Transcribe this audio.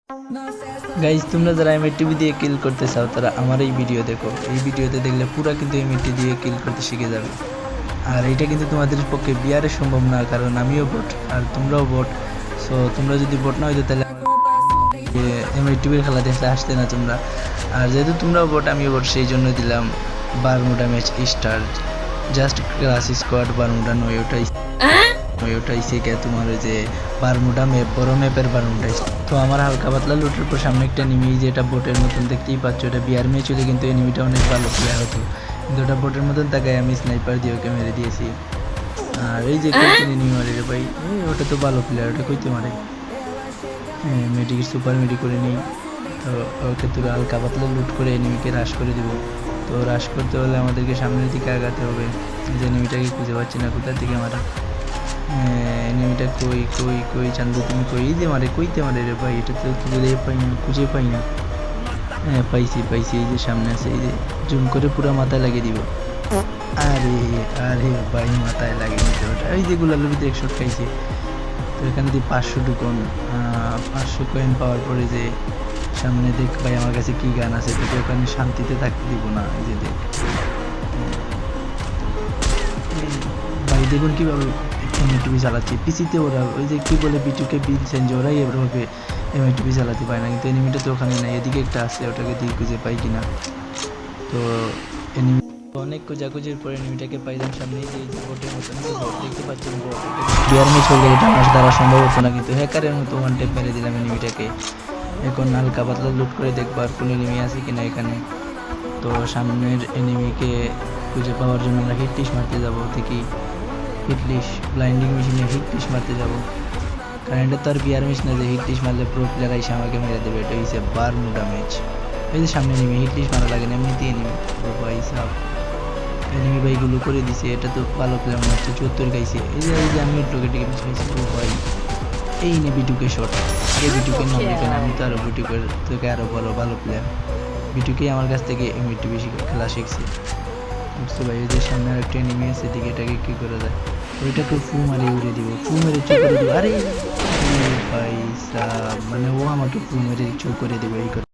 Guys তোমরা যারা এমএটিভি দিয়ে কিল করতে চাও তারা আমার এই ভিডিও দেখো। এই ভিডিওতে দেখলে পুরা কিন্তু এমএটি দিয়ে কিল করতে শিখে যাবে। আর এইটা কিন্তু তোমাদের পক্ষে বিয়ারে সম্ভব না, কারণ আমিও বট আর তোমরাও বট। সো তোমরা যদি বট না হইতো তাহলে এমএটিভির খেলা দেখতে আসতে না তোমরা। আর যেহেতু তোমরাও বট আমিও বট, সেই জন্য দিলাম Bermuda match start. Just class squad Bermuda নয়, ওটাই শিখে তোমার ওই যে বারমুডা ম্যাপ, বড় ম্যাপের বারমুডাই। তো আমার হালকা পাতলা লুটের পর সামনে একটা এনিমি, যেটা বোটের মতন দেখতেই পাচ্ছ, এটা বিয়ার ম্যাচ হলে কিন্তু এনিমিটা অনেক ভালো প্লেয়ার হতো, কিন্তু ওটা বোটের মতন তাকায় আমি স্নাইপার দিয়ে ওকে মেরে দিয়েছি। আর এই যে এনিমি মারে রে ভাই, ওটা তো ভালো প্লেয়ার, ওটা কইতে মারে। মেডিক সুপার মেডিক করে নিই। তো ওকে তুলে হালকা পাতলা লুট করে এনিমিকে হ্রাস করে দিব। তো হ্রাস করতে হলে আমাদেরকে সামনের দিকে আগাতে হবে। যে এনিমিটাকে খুঁজে পাচ্ছি না, কোথার দিকে মারে এনিমিটা, কই কই কই চান্দু তুমি কই, এই যে মারে, কইতে মারে রে ভাই, এটা তো খুঁজে পাই না। হ্যাঁ পাইছি, এই যে সামনে আছে, এই যে জুম করে পুরো মাথায় লাগিয়ে দিব। আরে আরে ভাই মাথায় লাগিয়ে নিতে ওটা, এই যে গুলার ভিতরে 100 খাইছি। তো এখানে দিয়ে 500 ঢুকন, 500 কয়েন পাওয়ার পরে যে সামনে দেখ ভাই আমার কাছে কি গান আছে, তোকে ওখানে শান্তিতে থাকতে দিব না। এই যে দেখ ভাই, দেখুন কীভাবে এমএটিভি চালাচ্ছি পিসিতে। ওরা ওই যে কী বলে বিটুকে বিলছেন যে ওরাই এভাবে এমএটিভি চালাতে পারে না, কিন্তু এনিমিটা তো ওখানে নাই, এদিকে একটা আছে, ওটাকে দিয়ে খুঁজে পাই কিনা। তো এনিমি অনেক খোঁজাখুঁজির পরে এনিমিটাকে পাইলাম সামনে, যে বোটের মতন দেখতে পাচ্ছেন। বিয়ার ম্যাচ হলে এটা আমার দ্বারা সম্ভব হতো না, কিন্তু হ্যাকারের মতো ওয়ান টেপ মেরে দিলাম এনিমিটাকে। এখন হালকা পাতলা লুট করে দেখবো আর কোন এনিমি আছে কিনা এখানে। তো সামনের এনিমিকে খুঁজে পাওয়ার জন্য আমরা হিটলিশ মারতে যাবো, দেখি হিটলিশ ব্লাইন্ডিং মেশিনে হিটলিশ মারতে যাবো, কারণ এটা তো আর বিয়ার ম্যাচ না যে হিটলিশ মারলে প্রো প্লেয়ার এসে আমাকে মেরে দেবে। এটা হচ্ছে বারমুডা ম্যাচ। এই যে সামনে এনিমি, হিটলিশ মারা লাগে না, এমনিতেই এনিমি। ও ভাই সাহ, এনিমি ভাইগুলো করে দিছে, এটা তো ভালো প্লেয়ার মনে হচ্ছে, 74 গাইছে। এই যে আমি টোকেটিকে পিছিয়েছি। ও ভাই এই নে বিটুকে শট, আরে বিটুকে নাম লিখে না, আমি তো আরো বিটুকের থেকে আরো ভালো প্লেয়ার। বিটুকেই আমার কাছ থেকে এমএটি বেশি খেলা শিখছি। বুঝতে ভাই, ওই যে সামনে আরেকটা এনিমি আছে, দিকে এটাকে কী করে দেয়, ওইটাকে ফু মারি উড়ে দিব, ফু মেরে চোখ করে দিব। আরে ভাই সাহ, মানে ও আমাকে ফু মেরে চোখ করে দেবে এই